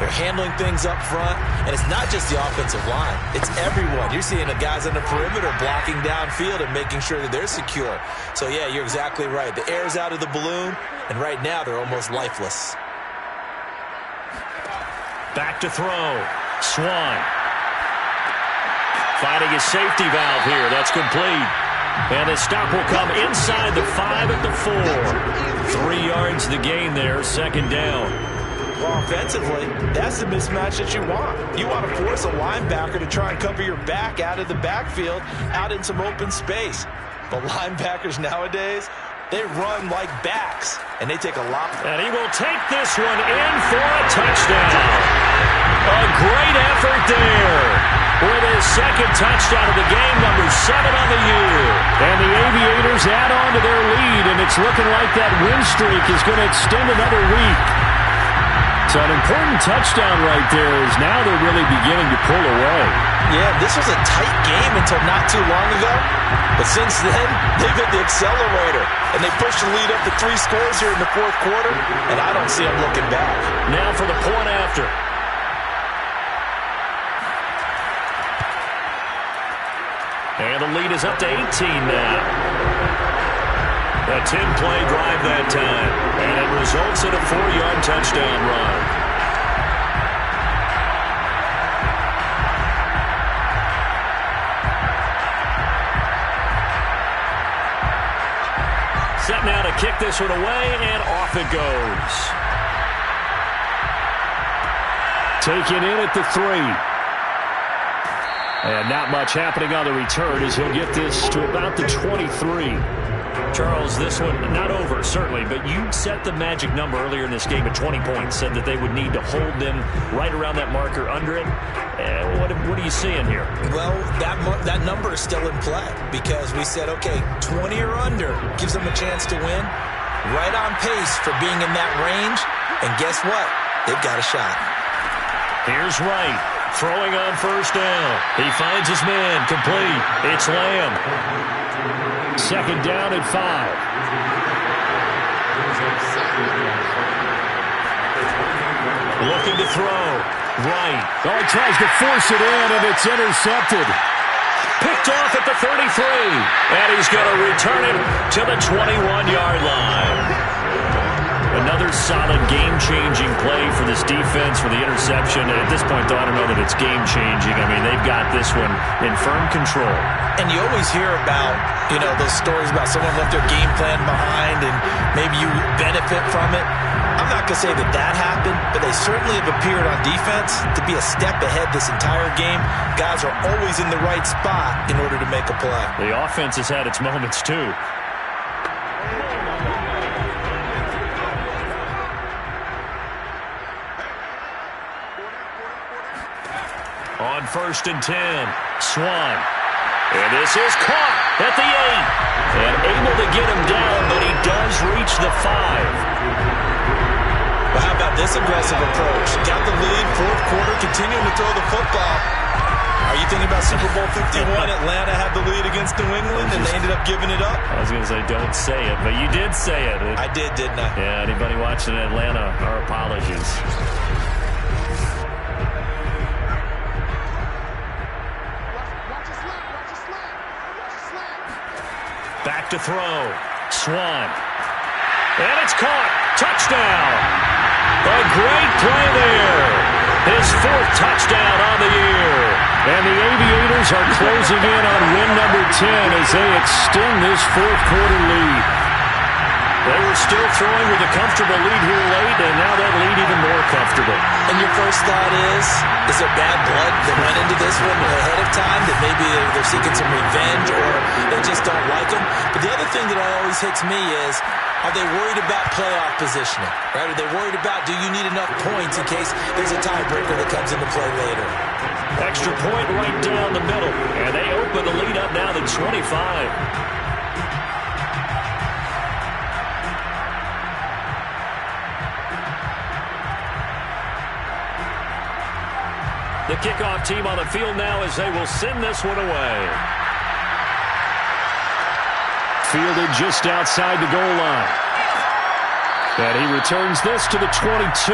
They're handling things up front, and it's not just the offensive line. It's everyone. You're seeing the guys on the perimeter blocking downfield and making sure that they're secure. So, yeah, you're exactly right. The air's out of the balloon, and right now they're almost lifeless. Back to throw. Swan. Finding his safety valve here. That's complete. And the stop will come inside the 5 at the 4. 3 yards the gain there, second down. Well, offensively, that's the mismatch that you want. You want to force a linebacker to try and cover your back out of the backfield, out in some open space. But linebackers nowadays, they run like backs, and they take a lot. And he will take this one in for a touchdown. A great effort there with his second touchdown of the game, number 7 on the year. And the Aviators add on to their lead, and it's looking like that win streak is going to extend another week. So an important touchdown right there is now they're really beginning to pull away. Yeah, this was a tight game until not too long ago. But since then, they've hit the accelerator. And they pushed the lead up to 3 scores here in the 4th quarter. And I don't see them looking back. Now for the point after. And the lead is up to 18 now. A 10-play drive that time. And it results in a 4-yard touchdown run. Set now to kick this one away, and off it goes. Taken in at the 3. And not much happening on the return as he'll get this to about the 23. Charles, this one not over, certainly, but you set the magic number earlier in this game at 20 points, said that they would need to hold them right around that marker under it. What are you seeing here? Well, that number is still in play because we said, okay, 20 or under gives them a chance to win. Right on pace for being in that range, and guess what? They've got a shot. Here's Wright. Throwing on first down. He finds his man. Complete. It's Lamb. Second down and 5. Looking to throw. Wright. Oh, he tries to force it in, and it's intercepted. Picked off at the 33. And he's going to return it to the 21-yard line. Another solid game-changing play for this defense for the interception. And at this point, though, I don't know that it's game-changing. I mean, they've got this one in firm control. And you always hear about, those stories about someone left their game plan behind and maybe you benefit from it. I'm not going to say that happened, but they certainly have appeared on defense to be a step ahead this entire game. Guys are always in the right spot in order to make a play. The offense has had its moments, too. On first and 10, Swan. And this is caught at the 8. And able to get him down, but he does reach the 5. Well, how about this aggressive approach? Got the lead, 4th quarter, continuing to throw the football. Are you thinking about Super Bowl 51? Atlanta had the lead against New England, and they ended up giving it up? I was going to say, don't say it, but you did say it. I did, didn't I? Yeah, anybody watching Atlanta, our apologies. Back to throw. Swan. And it's caught. Touchdown. A great play there. His 4th touchdown on the year. And the Aviators are closing in on win number 10 as they extend this 4th quarter lead. They were still throwing with a comfortable lead here late, and now that lead even more comfortable. And your first thought is there bad blood that went into this one ahead of time, that maybe they're seeking some revenge or they just don't like them? But the other thing that always hits me is, are they worried about playoff positioning? Right? Are they worried about, do you need enough points in case there's a tiebreaker that comes into play later? Extra point right down the middle, and they open the lead up now to 25. The kickoff team on the field now as they will send this one away. Fielded just outside the goal line. And he returns this to the 22.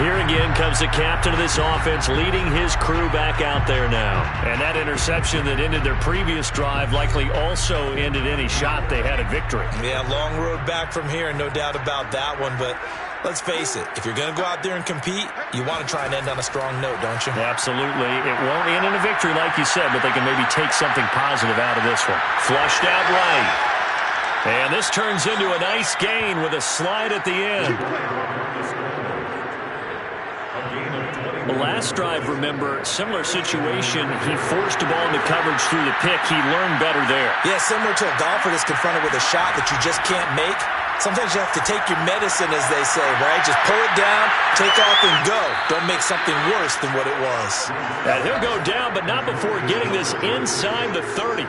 Here again comes the captain of this offense, leading his crew back out there now. And that interception that ended their previous drive likely also ended any shot they had at victory. Yeah, long road back from here, no doubt about that one. But Let's face it, if you're going to go out there and compete, you want to try and end on a strong note, don't you? Absolutely. It won't end in a victory like you said, but they can maybe take something positive out of this one. Flushed out right. And this turns into a nice gain with a slide at the end. The last drive, remember, similar situation. He forced the ball into coverage through the pick. He learned better there. Yeah, similar to a golfer that's confronted with a shot that you just can't make. Sometimes you have to take your medicine, as they say, right? Just pull it down, take off, and go. Don't make something worse than what it was. And he'll go down, but not before getting this inside the 30.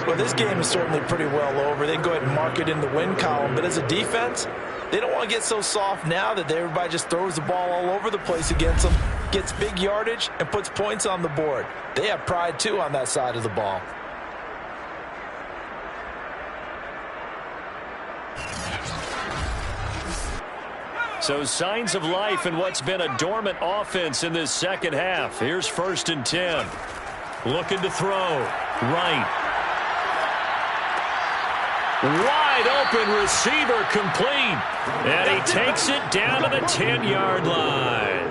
Well, this game is certainly pretty well over. They can go ahead and mark it in the win column. But as a defense, they don't want to get so soft now that everybody just throws the ball all over the place against them, gets big yardage, and puts points on the board. They have pride, too, on that side of the ball. So signs of life in what's been a dormant offense in this second half. Here's 1st and 10. Looking to throw. Right. Wide open receiver complete. And he takes it down to the 10-yard line.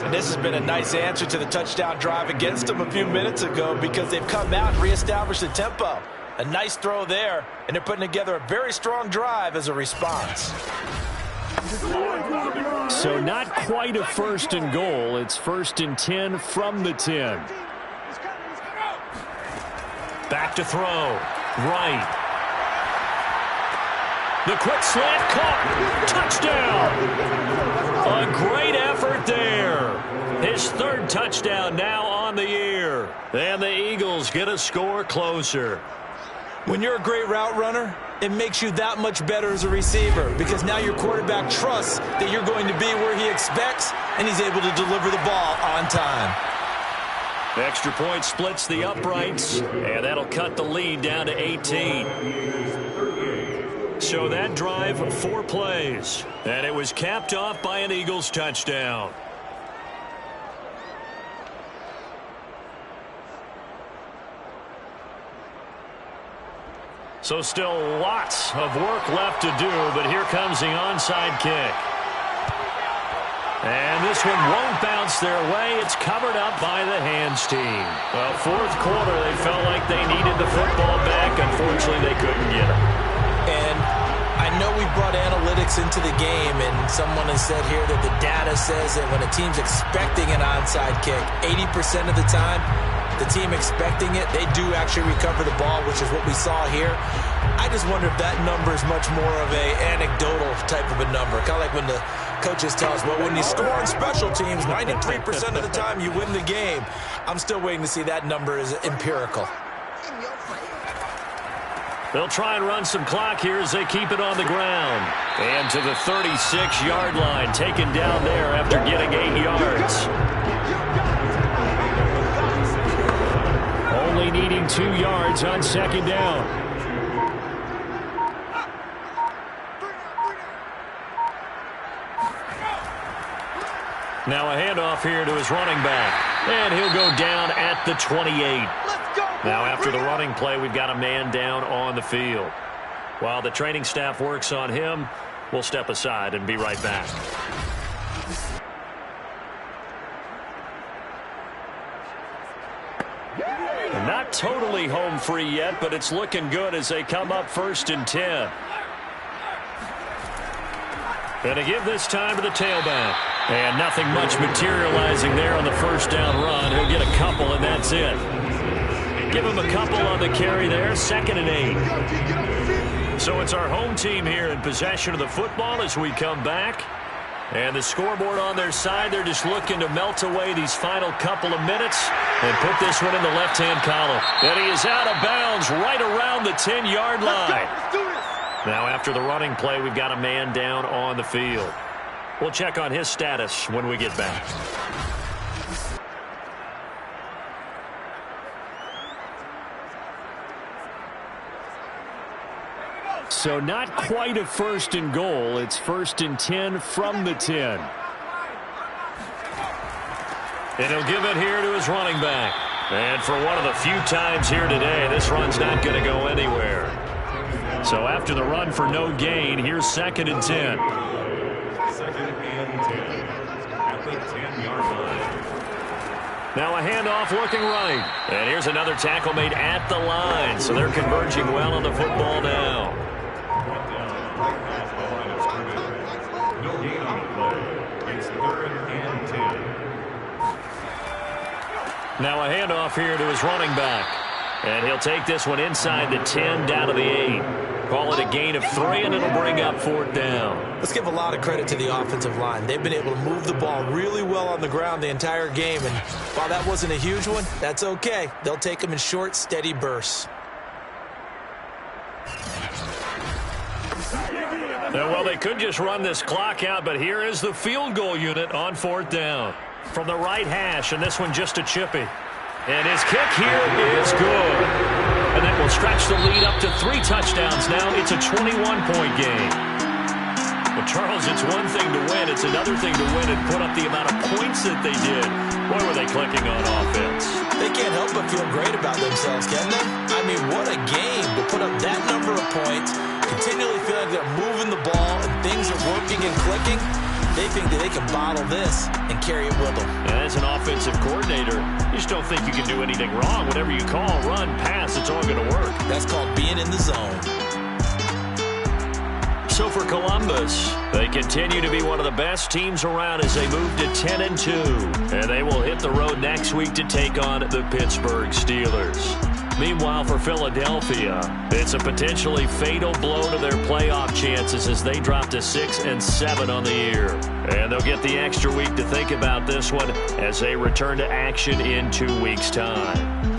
And this has been a nice answer to the touchdown drive against them a few minutes ago because they've come out and reestablished the tempo. A nice throw there, and they're putting together a very strong drive as a response. So not quite a 1st and goal. It's 1st and 10 from the 10. Back to throw. Right. The quick slant caught. Touchdown. A great effort there. His 3rd touchdown now on the year. And the Eagles get a score closer. When you're a great route runner, it makes you that much better as a receiver because now your quarterback trusts that you're going to be where he expects, and he's able to deliver the ball on time. Extra point splits the uprights, and that'll cut the lead down to 18. So that drive, 4 plays, and it was capped off by an Eagles touchdown. So still lots of work left to do, but here comes the onside kick. And this one won't bounce their way. It's covered up by the hands team. Well, 4th quarter, they felt like they needed the football back. Unfortunately, they couldn't get it. And I know we brought analytics into the game, and someone has said here that the data says that when a team's expecting an onside kick, 80% of the time, the team expecting it, they do actually recover the ball, which is what we saw here. I just wonder if that number is much more of a anecdotal type of a number. Kind of like when the coaches tell us, well, when you score on special teams, 93% of the time you win the game. I'm still waiting to see that number is empirical. They'll try and run some clock here as they keep it on the ground. And to the 36-yard line, taken down there after getting 8 yards. Only needing 2 yards on 2nd down. Now a handoff here to his running back. And he'll go down at the 28. Now after the running play, we've got a man down on the field. While the training staff works on him, we'll step aside and be right back. Not totally home free yet, but it's looking good as they come up 1st and 10. Gonna give this time to the tailback. And nothing much materializing there on the 1st down run. He'll get a couple, and that's it. Give him a couple on the carry there. 2nd and 8. So it's our home team here in possession of the football as we come back. And the scoreboard on their side, they're just looking to melt away these final couple of minutes and put this one in the left-hand column. And he is out of bounds right around the 10-yard line. Now after the running play, we've got a man down on the field. We'll check on his status when we get back. So not quite a 1st and goal. It's 1st and 10 from the 10. And he'll give it here to his running back. And for one of the few times here today, this run's not going to go anywhere. So after the run for no gain, here's 2nd and 10. second and 10 at the 10-yard line. Now a handoff looking right. And here's another tackle made at the line. So they're converging well on the football now. Brought down right at the line of scrimmage. No gain on the play. It's 3rd and 10. Now a handoff here to his running back. And he'll take this one inside the 10 down to the 8. Call it a gain of 3, and it'll bring up 4th down. Let's give a lot of credit to the offensive line. They've been able to move the ball really well on the ground the entire game. And while that wasn't a huge one, that's okay. They'll take them in short, steady bursts. Well, they could just run this clock out, but here is the field goal unit on 4th down. From the right hash, and this one just a chippy. And his kick here is good. And that will stretch the lead up to 3 touchdowns now. It's a 21-point game. Well, Charles, it's one thing to win. It's another thing to win and put up the amount of points that they did. Boy, were they clicking on offense. They can't help but feel great about themselves, can they? I mean, what a game to put up that number of points, continually feeling like they're moving the ball and things are working and clicking. They think that they can bottle this and carry it with them. And as an offensive coordinator, you just don't think you can do anything wrong. Whatever you call, run, pass, it's all going to work. That's called being in the zone. So for Columbus, they continue to be one of the best teams around as they move to 10-2. And they will hit the road next week to take on the Pittsburgh Steelers. Meanwhile, for Philadelphia, it's a potentially fatal blow to their playoff chances as they drop to 6-7 on the year. And they'll get the extra week to think about this one as they return to action in 2 weeks' time.